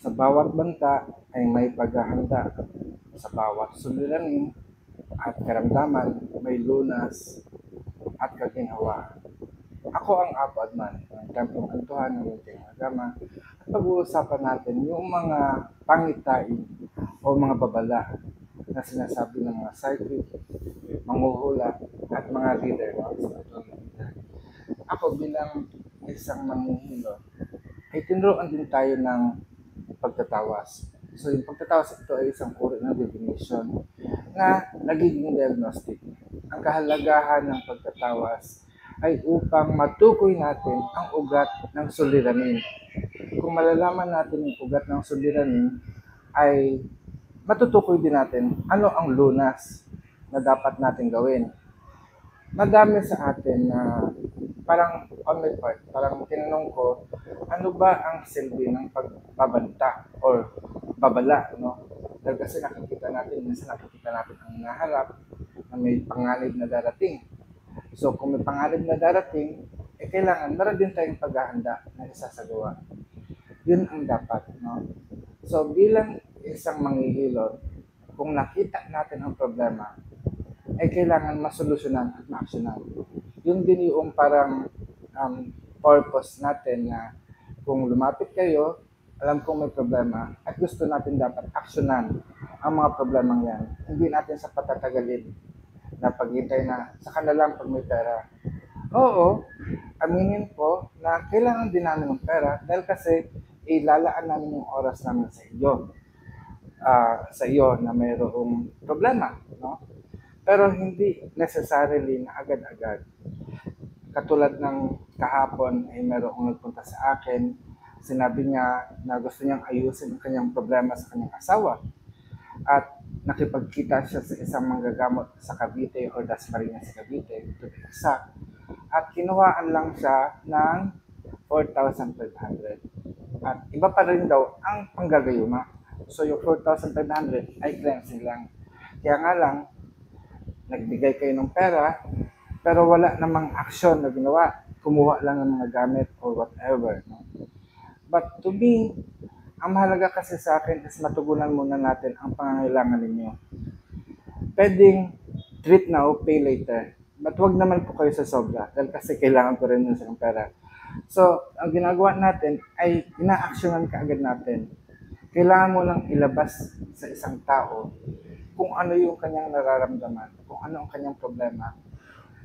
Sa bawat banta ay may paghahanda. Sa bawat suliranin at karamdaman may lunas at kaginhawaan. Ako ang Apo Adman, ng Tempong Kantuhan ng Munting Agama, at pag-uusapan natin yung mga pangitain o mga babala na sinasabi ng mga psychic, manghuhula, at mga reader ng spiritual leader. Ako bilang isang manghihilo, ay tinuruan din tayo ng pagtatawas. So yung pagtatawas ito ay isang uri ng divination na nagiging diagnostic. Ang kahalagahan ng pagtatawas ay upang matukoy natin ang ugat ng suliranin. Kung malalaman natin yung ugat ng suliranin, ay matutukoy din natin ano ang lunas na dapat natin gawin. Madami sa atin na parang on my part, parang tinanong ko, ano ba ang silbi ng pagbabanta or babala, no? Dahil kasi minsan nakikita natin ang naharap na may panganib na darating. So kung may panganib na darating, kailangan meron din tayong paghahanda na isasagawa. Yun ang dapat, no? So bilang isang manghihilot, kung nakita natin ang problema, ay kailangan masolusyonan at maaksyonan. Yun din yung parang um, purpose natin na kung lumapit kayo, alam kong may problema at gusto natin dapat aksyonan ang mga problemang yan. Hindi natin sa patatagalin na paghintay na sa kanilang pag may pera. Oo, aminin po na kailangan din namin ng pera dahil kasi ilalaan namin yung oras namin sa iyo na mayroong problema, no? Pero hindi necessarily na agad-agad. Katulad ng kahapon ay merong nagpunta sa akin, sinabi niya na gusto niyang ayusin ang kanyang problema sa kanyang asawa at nakipagkita siya sa isang manggagamot sa Cavite or Dasmariñas sa Cavite, to be exact. At kinuhaan lang siya ng 4,500. At iba pa rin daw ang panggagayuma. So yung 4,500 ay cleansing lang. Kaya nga lang, nagbigay kayo ng pera, pero wala namang aksyon na ginawa. Kumuha lang ng mga gamit or whatever. No? But to me, ang mahalaga kasi sa akin is matugunan muna natin ang pangangailangan ninyo. Pwedeng treat now, pay later. But wag naman po kayo sa sobra dahil kasi kailangan ko rin ng pera. So, ang ginagawa natin ay inaaksyonan kaagad natin. Kailangan mo lang ilabas sa isang tao kung ano yung kanyang nararamdaman, kung ano ang kanyang problema,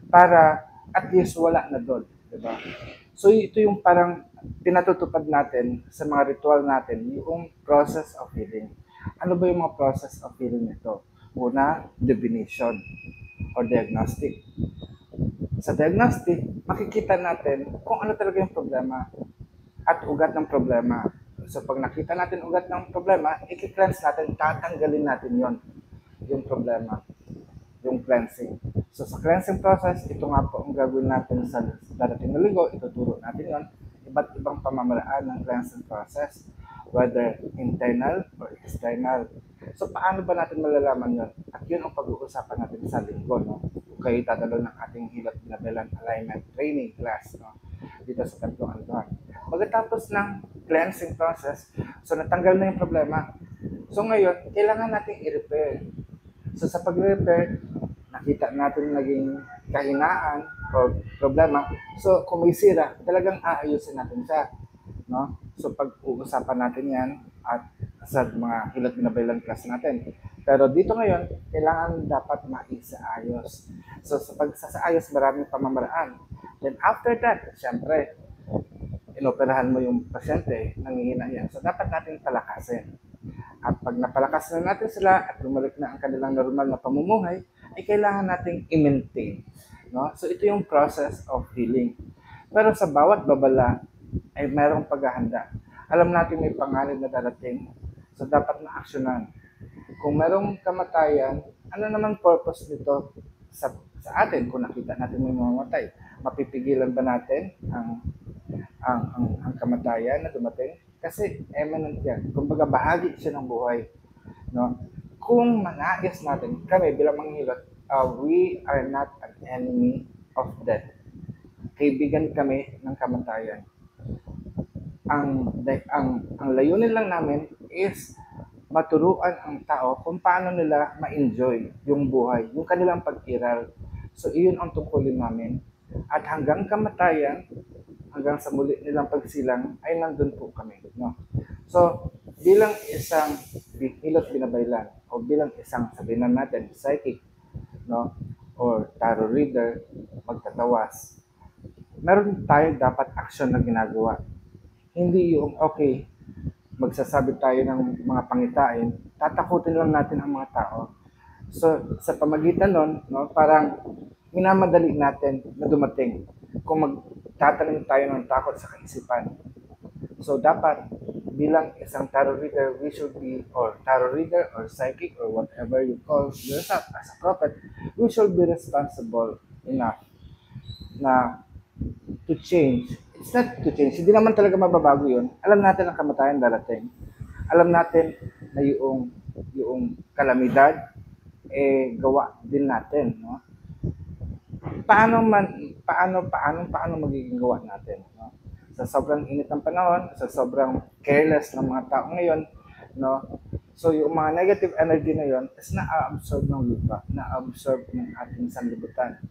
para at least wala na doon, di ba? So ito yung parang pinatutupad natin sa mga ritual natin, yung process of healing. Ano ba yung mga process of healing nito? Una, divination or diagnostic. Sa diagnostic, makikita natin kung ano talaga yung problema at ugat ng problema. So pag nakita natin ugat ng problema, i-cleanse natin, tatanggalin natin yon yung problema, yung cleansing. So sa cleansing process, ito nga po ang gagawin natin sa darating na linggo, ituturo natin yon, iba't ibang pamamaraan ng cleansing process, whether internal or external. So paano ba natin malalaman yon? At yun ang pag-uusapan natin sa linggo, no? Kayo dadalo ng ating Hilot Binabelan Alignment Training class, no? Dito sa Tempong Kantuhan. Pagkatapos ng cleansing process, so natanggal na yung problema. So ngayon, kailangan natin i-repair. So sa pag-repair, nakita natin naging kahinaan o problema. So kung may sira, talagang aayusin natin siya. No? So pag-uusapan natin yan at sa mga Hilot Binabelan class natin. Pero dito ngayon, kailangan dapat maisaayos. So sa pagsasaayos, maraming pamamaraan. Then after that, syempre, inoperahan mo yung pasyente, nangihina yan. So dapat natin palakasin. At pag napalakas na natin sila at bumalik na ang kanilang normal na pamumuhay, ay kailangan nating i-maintain. No? So ito yung process of healing. Pero sa bawat babala ay mayroong paghahanda. Alam natin may panganib na darating, so dapat na-aksyonan. Kung mayroong kamatayan, ano naman purpose nito sa atin kung nakita natin may mamamatay? Mapipigilan ba natin ang kamatayan na dumating? Kasi eminent yan. Kumbaga bahagi siya ng buhay. No? Kung manais natin, kami bilang manghilot, we are not an enemy of death. Kaibigan kami ng kamatayan. ang layunin lang namin is maturuan ang tao kung paano nila ma-enjoy yung buhay, yung kanilang pag-iral. So, iyon ang tungkulin namin. At hanggang kamatayan, hanggang sa muli nilang pagsilang, ay nandun po kami. No? So, bilang isang hilot binabaylan, o bilang isang sabihin natin, psychic, no? Or tarot reader, magtatawas, meron tayo dapat action na ginagawa. Hindi yung, okay, magsasabi tayo ng mga pangitain, tatakutin lang natin ang mga tao. So, sa pamagitan nun, no, parang minamadali natin na dumating kung magtatanim tayo ng takot sa kaisipan. So, dapat bilang isang tarot reader, we should be, or tarot reader, or psychic, or whatever you call yourself as a prophet, we should be responsible enough na to change. It's not to change. Hindi naman talaga mababago yun. Alam natin ang kamatayan darating. Alam natin na yung kalamidad, gawa din natin. No? Paano magiging gawa natin? No? Sa sobrang init ng panahon, sa sobrang careless ng mga tao ngayon, no? So yung mga negative energy na yon is na-absorb ng lupa, na-absorb ng ating sanlibutan.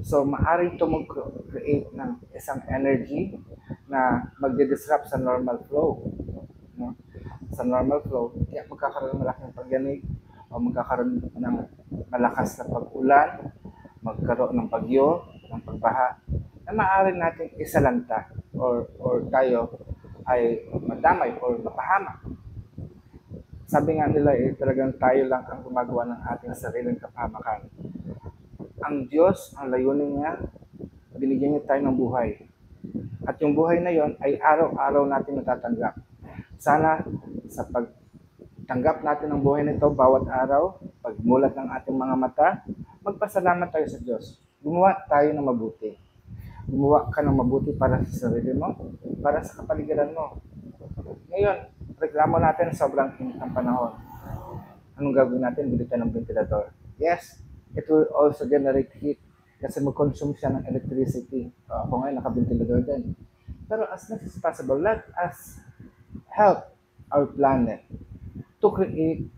So, maaaring ito mag-create ng isang energy na magdi-disrupt sa normal flow. No? Sa normal flow, kaya magkakaroon ng malaking pagyanig o magkakaroon ng malakas na pag-ulan, magkaroon ng bagyo, ng pagbaha, na maaaring natin isalanta or tayo ay madamay or mapahamak. Sabi nga nila, talagang tayo lang ang gumagawa ng ating sariling kapahamakan. Ang Diyos, ang layunin niya, binigyan niya tayo ng buhay. At yung buhay na yon ay araw-araw natin natatanggap. Sana sa pagtanggap natin ng buhay nito bawat araw, pagmulat ng ating mga mata, magpasalamat tayo sa Diyos. Gumawa tayo ng mabuti. Gumawa ka ng mabuti para sa sarili mo, para sa kapaligiran mo. Ngayon, reklamo natin sobrang init ng panahon. Anong gagawin natin? Bili tayo ng ventilador. Yes, it will also generate heat kasi mag-consume siya ng electricity. Ako ngayon, naka-ventilador din. Pero as much as possible, let us help our planet to create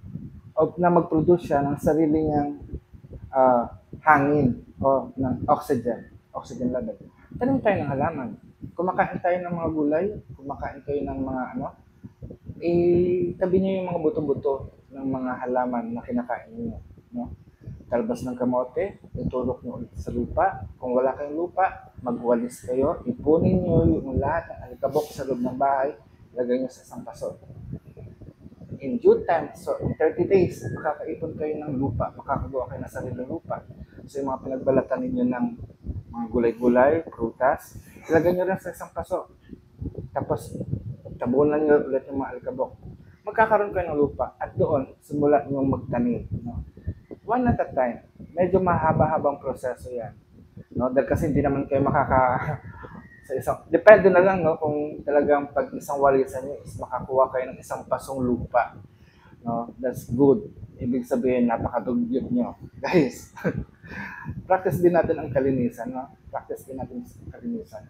o na mag-produce siya ng sarili niyang hangin o ng oxygen level. Tanim tayo ng halaman. Kumakain tayo ng mga gulay, kumakain tayo ng mga tabi niyo yung mga buto-buto ng mga halaman na kinakain niyo. No? Talbas ng kamote, itulok nyo ulit sa lupa. Kung wala kayong lupa, magwalis kayo, ipunin nyo yung lahat ng alikabok sa loob ng bahay, lagay nyo sa isang paso. In due time, so in 30 days, makakaipon kayo ng lupa, makakagawa kayo ng sariling lupa. So yung mga pinagbalatan ninyo ng mga gulay-gulay, prutas, ilagay nyo rin sa isang paso. Tapos, tabunan nyo ulit yung mga alikabok. Magkakaroon kayo ng lupa at doon, simulan nyo magtanim. No? One at a time. Medyo mahaba-habang proseso yan. No? Dahil kasi hindi naman kayo sa isang, depende na lang, no, kung talagang pag isang walisan nyo is makakuha kayo ng isang pasong lupa. No? That's good. Ibig sabihin, napakadugyot nyo. Guys, practice din natin ang kalinisan. No? Practice din natin ang kalinisan.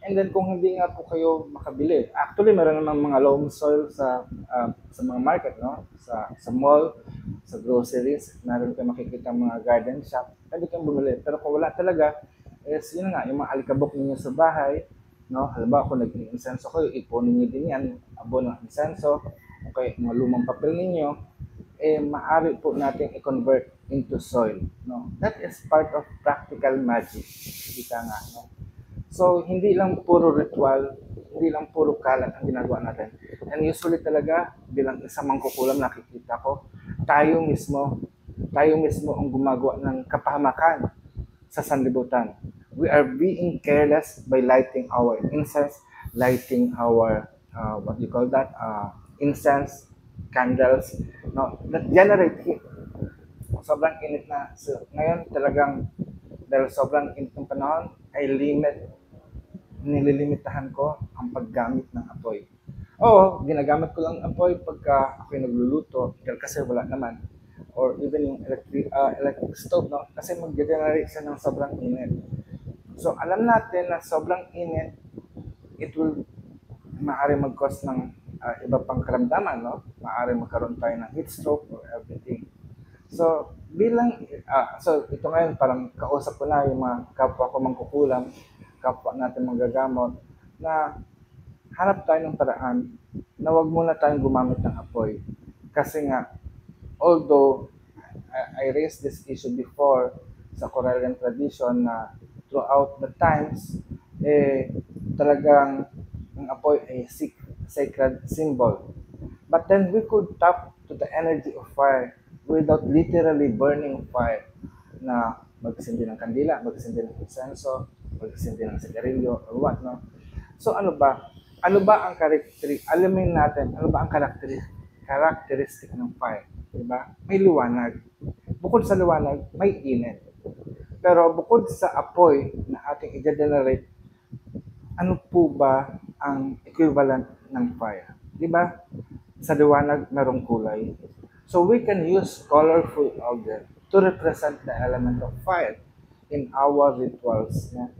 And then kung hindi nga po kayo makabili, actually meron namang mga loam soil sa mga market, no? Sa mall, sa groceries, meron kayo makikita mga garden shop, pwede kayong bumili. Pero kung wala talaga, is yun nga, yung mga alikabok ninyo sa bahay, no? Halimbawa kung nag-insenso kayo, ipunin niyo din yan, abo ng insenso, okay, mga lumang papel ninyo, maaari po natin i-convert into soil, no? That is part of practical magic, kita nga, no? So, hindi lang puro ritual, hindi lang puro kalat ang ginagawa natin. And usually talaga, bilang isang mangkukulam nakikita ko, tayo mismo ang gumagawa ng kapahamakan sa sanlibutan. We are being careless by lighting our incense, lighting our, what do you call that, incense, candles, no, that generate heat. Sobrang init na. So, ngayon talagang, dahil sobrang init ng panahon, ay nililimitahan ko ang paggamit ng apoy. Oo, ginagamit ko lang apoy pagka ako'y nagluluto dahil kasi wala naman. Or even yung electric stove, no? Kasi mag-generate siya ng sobrang init. So, alam natin na sobrang init, it will maaari mag-cause ng iba pang karamdaman, no? Maaari magkaroon tayo ng heat stroke or everything. So, so ito ngayon, parang kausap ko na yung mga kapwa ko mangkukulam, kapwa natin manggagamot, na hanap tayo ng paraan na wag muna tayong gumamit ng apoy. Kasi nga, although I raised this issue before sa Correllian tradition na throughout the times, talagang ang apoy ay sacred symbol. But then we could tap to the energy of fire without literally burning fire na magsindi ng kandila, magsindi ng insenso, magsindi ng sigarilyo or what, no? So ano ba? Ano ba ang alamin natin, ano ba ang characteristic ng fire? Diba? May liwanag. Bukod sa liwanag, may init. Pero bukod sa apoy na ating i-generate, ano po ba ang equivalent ng fire? Diba? Sa liwanag, merong kulay. So we can use colorful objects to represent the element of fire in our rituals. Yeah?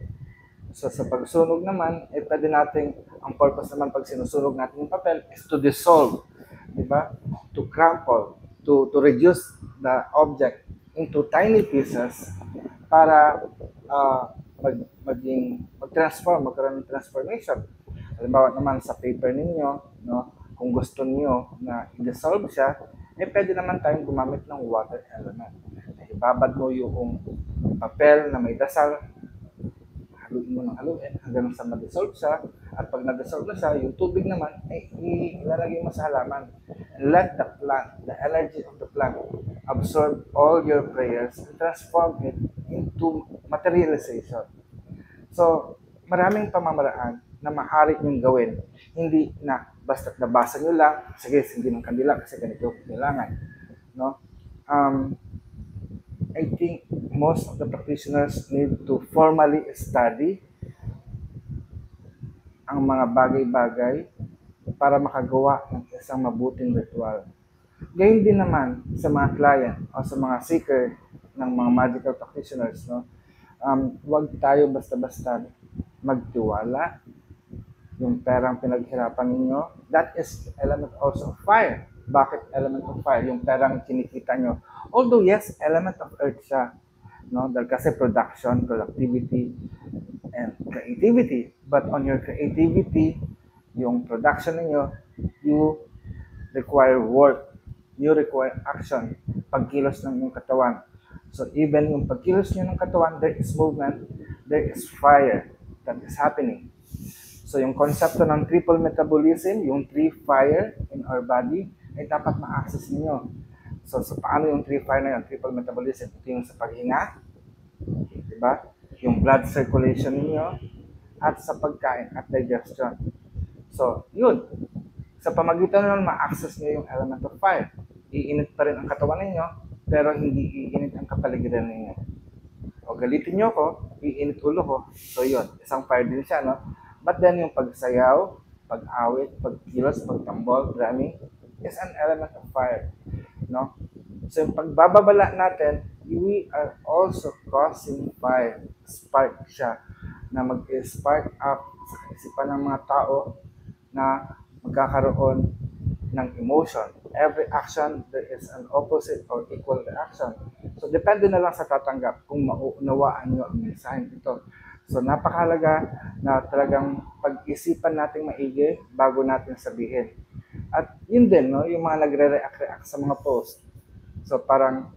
So sa pagsunog naman, pwede nating, ang purpose naman pag sinusunog natin yung papel is to dissolve, di ba? To crumple, to reduce the object into tiny pieces para magkaroon ng transformation. Halimbawa naman sa paper ninyo, no, kung gusto niyo na i-dissolve siya, pwede naman tayong gumamit ng water element. Ibabad mo yung papel na may dasal, haluin mo ng haluin hanggang sa ma-dissolve siya, at pag na-dissolve na siya, yung tubig naman ay ilalagay mo sa halaman. And let the plant, the energy of the plant, absorb all your prayers and transform it into materialization. So, maraming pamamaraan na maaari niyong gawin. Hindi na basta nabasa nyo lang, sige, hindi ng kandila kasi ganito kailangan. No? I think most of the practitioners need to formally study ang mga bagay-bagay para makagawa ng isang mabuting ritual. Gayun din naman sa mga client o sa mga seeker ng mga magical practitioners, no? Huwag tayo basta-basta magtiwala. Yung perang pinaghirapan ninyo, that is element also of fire. Bakit element of fire? Yung perang kinikita nyo. Although yes, element of earth siya. No? Dahil kasi production, productivity, and creativity. But on your creativity, yung production ninyo, you require work. You require action. Pagkilos ng inyong katawan. So even yung pagkilos nyo ng katawan, there is movement, there is fire that is happening. So yung konsepto ng triple metabolism, yung three fire in our body, ay dapat ma-access ninyo. So paano yung three fire na yun? Triple metabolism, ito yung sa paghinga, diba? Yung blood circulation ninyo, at sa pagkain at digestion. So yun, sa pamagitan nun, ma-access nyo yung element of fire. Iinit pa rin ang katawan ninyo, pero hindi iinit ang kapaligiran ninyo. O galitin nyo ko, iinit ulo ko. So yun, isang fire din siya, no? But then yung pagsayaw, pag-awit, pagkilos, pagtambol, drumming, is an element of fire. No? So yung pagbababala natin, we are also causing fire. Spark siya na mag-spark up sa isipan ng mga tao na magkakaroon ng emotion. Every action, there is an opposite or equal reaction. So depende na lang sa tatanggap kung mauunawaan nyo ang mensahe ito. So napakahalaga na talagang pag-isipan natin maigi bago natin sabihin. At yun din, no, yung mga nagre-react sa mga post. So parang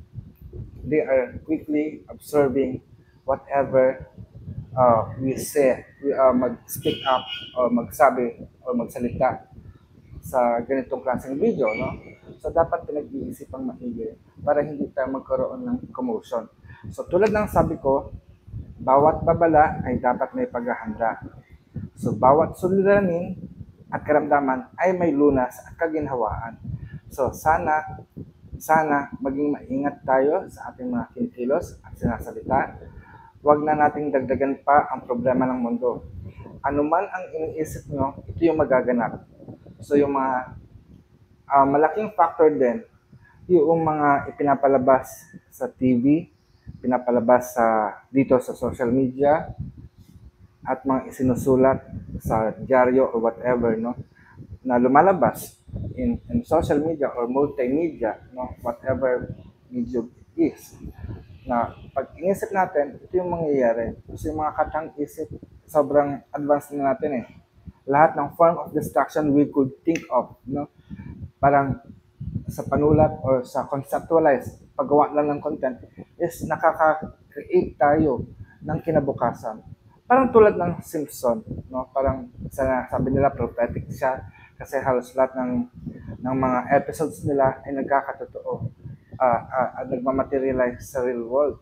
they are quickly absorbing whatever we say. We mag-speak up o magsabi o magsalita sa ganitong klaseng video, no? So dapat pinag-iisipang maigi para hindi tayo magkaroon ng commotion. So tulad ng sabi ko, bawat babala ay dapat may paghahanda. So bawat suliranin at karamdaman ay may lunas at kaginhawaan. So sana maging maingat tayo sa ating mga kinikilos at sinasalita. Huwag na nating dagdagan pa ang problema ng mundo. Ano man ang iniisip nyo, ito yung magaganap. So yung mga malaking factor din, yung mga ipinapalabas sa TV, pinapalabas dito sa social media, at mga isinusulat sa dyaryo or whatever, no, na lumalabas in social media or multimedia, no, whatever medium it is, na pag inisip natin, ito yung mangyayari. Kasi yung mga katang isip, sobrang advanced na natin eh. Lahat ng form of destruction we could think of, no? Parang sa panulat or sa conceptualize, paggawa lang ng content, is nakaka-create tayo ng kinabukasan. Parang tulad ng Simpson, no? Parang sabi nila prophetic siya kasi halos lahat ng mga episodes nila ay nagkakatotoo at nagmamaterialize sa real world.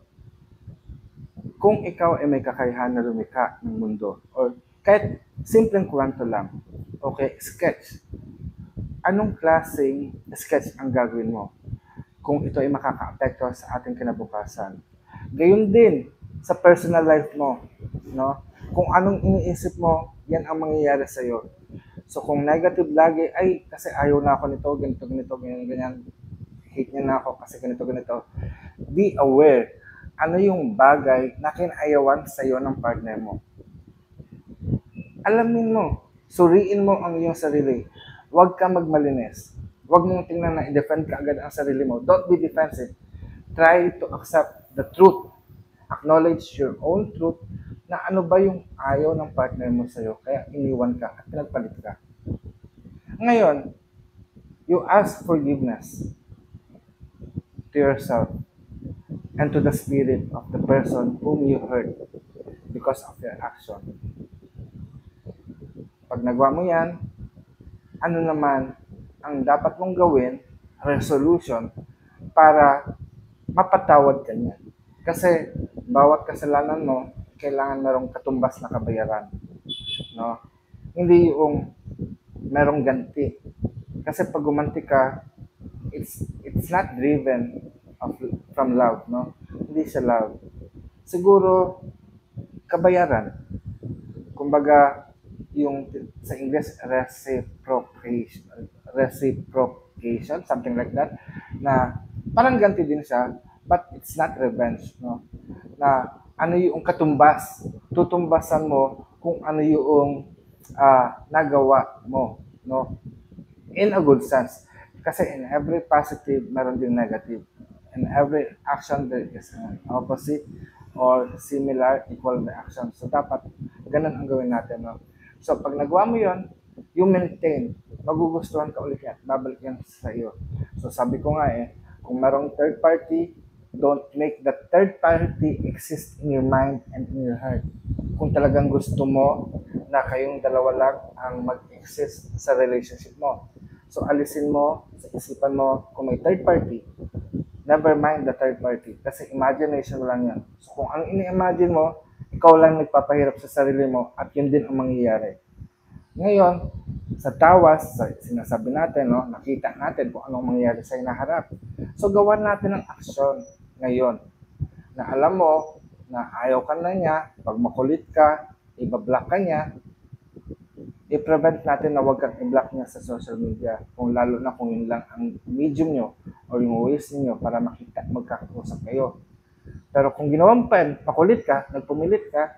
Kung ikaw ay may kakayahan na lumikha ng mundo or kahit simpleng kwento lang, okay, sketch. Anong klaseng sketch ang gagawin mo kung ito ay makaka-apekto sa ating kinabukasan? Gayun din sa personal life mo, no? Kung anong iniisip mo, yan ang mangyayari sa iyo. So kung negative lagi, ay kasi ayaw na ako nito, ganito, ganyan, hate niya na ako kasi ganito. Be aware, ano yung bagay na kinayawan sa iyo ng partner mo. Alamin mo, suriin mo ang iyong sarili. Huwag ka magmalinis. Huwag mong tingnan na i-defend ka agad ang sarili mo. Don't be defensive. Try to accept the truth. Acknowledge your own truth na ano ba yung ayaw ng partner mo sa'yo. Kaya iniwan ka at pinagpalit ka. Ngayon, you ask forgiveness to yourself and to the spirit of the person whom you hurt because of your action. Pag nagawa mo yan, ano naman ang dapat mong gawin, resolution, para mapatawad ka niya. Kasi bawat kasalanan mo, kailangan merong katumbas na kabayaran. No? Hindi yung merong ganti. Kasi pag gumanti ka, it's not driven from love, no? Hindi siya love. Siguro, kabayaran. Kumbaga, yung sa English, reciprocation, something like that, na parang ganti din siya, but it's not revenge, no? Na ano yung katumbas, tutumbasan mo kung ano yung nagawa mo, no? In a good sense. Kasi in every positive, meron din negative. In every action, there is an opposite or similar equal reaction. So, dapat ganun ang gawin natin. No? So, pag nagawa mo yun, you maintain. Magugustuhan ka ulit yan. Babalik yan sa iyo. So, sabi ko nga kung merong third party, don't make that third party exist in your mind and in your heart. Kung talagang gusto mo na kayong dalawa lang ang mag-exist sa relationship mo. So, alisin mo sa isipan mo kung may third party, never mind the third party. Kasi imagination lang yan. So, kung ang ini-imagine mo, ikaw lang nagpapahirap sa sarili mo at yun din ang mangyayari. Ngayon, sa tawas, sinasabi natin, no, nakita natin kung anong mangyayari sa inaharap. So, gawan natin ng aksyon ngayon na alam mo na ayaw ka na niya, pag makulit ka, ibablock ka niya, i-prevent natin na huwag kang i-block niya sa social media. Kung lalo na kung yun lang ang medium nyo or yung ways niyo para makita, magkakausap kayo. Pero kung ginawang pakulit ka, nagpumilit ka,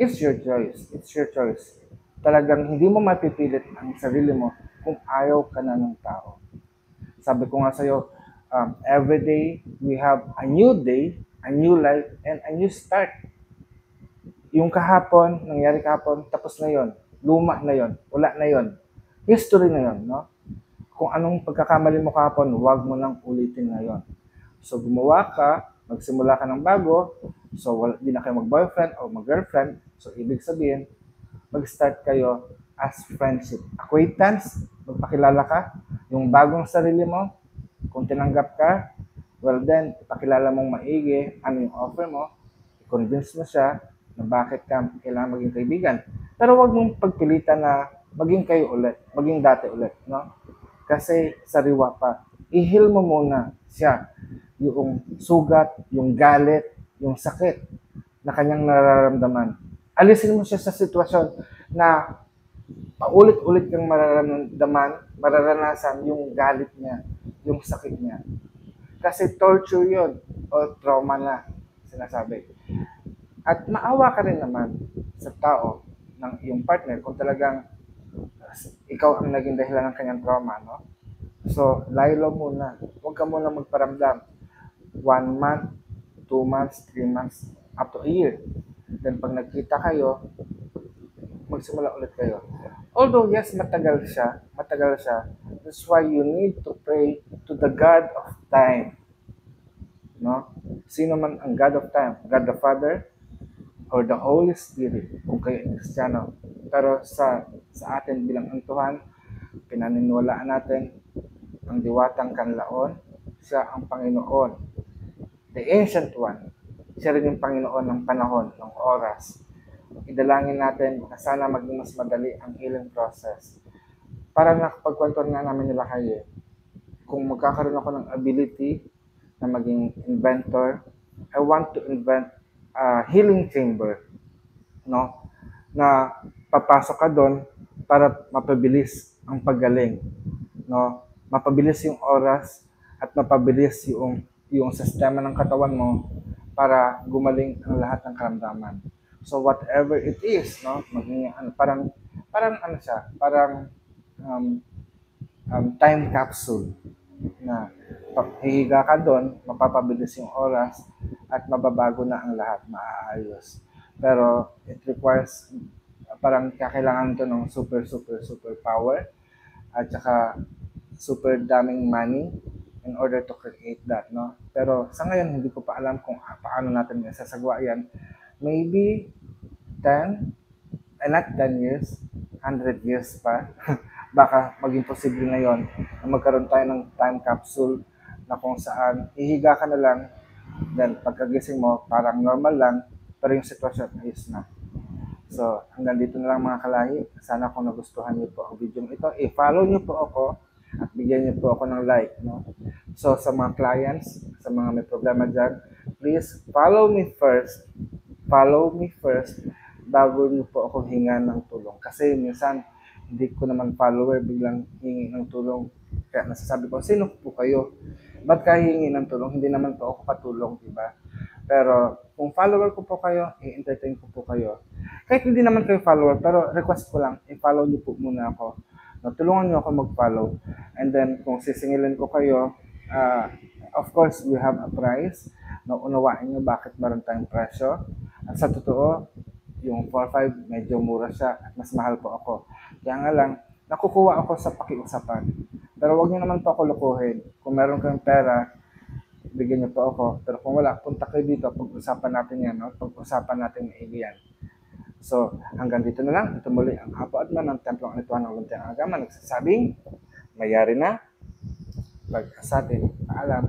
it's your choice. It's your choice. Talagang hindi mo mapipilit ang sarili mo kung ayaw ka na ng tao. Sabi ko nga sa'yo, every day we have a new day, a new life, and a new start. Yung kahapon, nangyari kahapon, tapos na yon, luma na yon, wala na yon, history na yon, no? Kung anong pagkakamali mo kahapon, huwag mo nang ulitin ngayon. So gumawa ka, magsimula ka ng bago, so hindi na kayo mag-boyfriend o mag-girlfriend, so ibig sabihin, mag-start kayo as friendship. Acquaintance, magpakilala ka, yung bagong sarili mo, kung tinanggap ka, well then, ipakilala mong maigi, ano yung offer mo, i-convince mo siya, na bakit ka kailangan maging kaibigan. Pero wag mong pagpilitan na maging kayo ulit, maging dati ulit, no? Kasi sariwa pa. I-heal mo muna siya. Yung sugat, yung galit, yung sakit na kanyang nararamdaman. Alisin mo siya sa sitwasyon na paulit-ulit kang mararanasan yung galit niya, yung sakit niya. Kasi torture yun o trauma na sinasabi. At maawa ka rin naman sa tao ng iyong partner kung talagang ikaw ang naging dahilan ng kanyang trauma, no? So, lie-low muna. Huwag ka muna magparamdam. 1 month, 2 months, 3 months, up to a year. Then, pag nagkita kayo, magsimula ulit kayo. Although, yes, matagal siya. That's why you need to pray to the God of time. No? Sino man ang God of time? God the Father or the Holy Spirit kung kayo ay Kristiyano. Pero sa atin bilang angtuhan, pinaniniwalaan natin ang diwatang kanlaon, siya ang Panginoon, the Ancient One. Siya rin yung Panginoon ng panahon, ng oras. Idalangin natin na sana maging mas madali ang healing process. Para nakapagkwentuhan nga namin nila kayo, kung magkakaroon ako ng ability na maging inventor, I want to invent a healing chamber, no? Na papasok ka doon para mapabilis ang paggaling, no? Mapabilis yung oras at mapabilis yung sistema ng katawan mo para gumaling ang lahat ng karamdaman. So whatever it is, no? Maging parang ano siya, parang um, time capsule na pag hihiga ka doon, mapapabilis yung oras at mababago na ang lahat, maaayos. Pero it requires, parang kakailangan to ng super power at saka super daming money in order to create that, no? Pero sa ngayon, hindi ko pa alam kung paano natin sasagawa yan. Maybe 10, not 10 years, 100 years pa. Baka maging posible na yon na magkaroon tayo ng time capsule na kung saan hihiga ka na lang, then pagkagising mo, parang normal lang, pero yung sitwasyon ayos na. So, hanggang dito na lang mga kalahi. Sana kung nagustuhan niyo po ang video ito, i-follow niyo po ako at bigyan niyo po ako ng like. No? So, sa mga clients, sa mga may problema dyan, please follow me first. Follow me first bago niyo po ako hingan ng tulong. Kasi minsan, hindi ko naman follower, biglang hingi ng tulong. Kaya nasasabi ko, sino po kayo? Ba't ka hingi ng tulong? Hindi naman po ako katulong, diba? Pero kung follower ko po kayo, i-entertain ko po kayo. Kahit hindi naman kayo follower, pero request ko lang, i-follow niyo po muna ako. No, tulungan niyo ako mag-follow. And then, kung sisingilin ko kayo, of course, we have a price. No, unawain niyo bakit meron tayong presyo. At sa totoo, yung 4-5, medyo mura siya at mas mahal po ako. Kaya nga lang, nakukuha ako sa pakiusapan. Pero wag niyo naman po ako lukuhin. Kung meron kayong pera, bigyan niyo po ako. Pero kung wala, punta kayo dito. Pag-usapan natin yan. No? Pag-usapan natin maigi yan. So, hanggang dito na lang. Ito muli ang Apo Adman ng Templong Alituhan ng Luntiang Agama. Nagsasabing, mayari na. Pag-asatin. Paalam.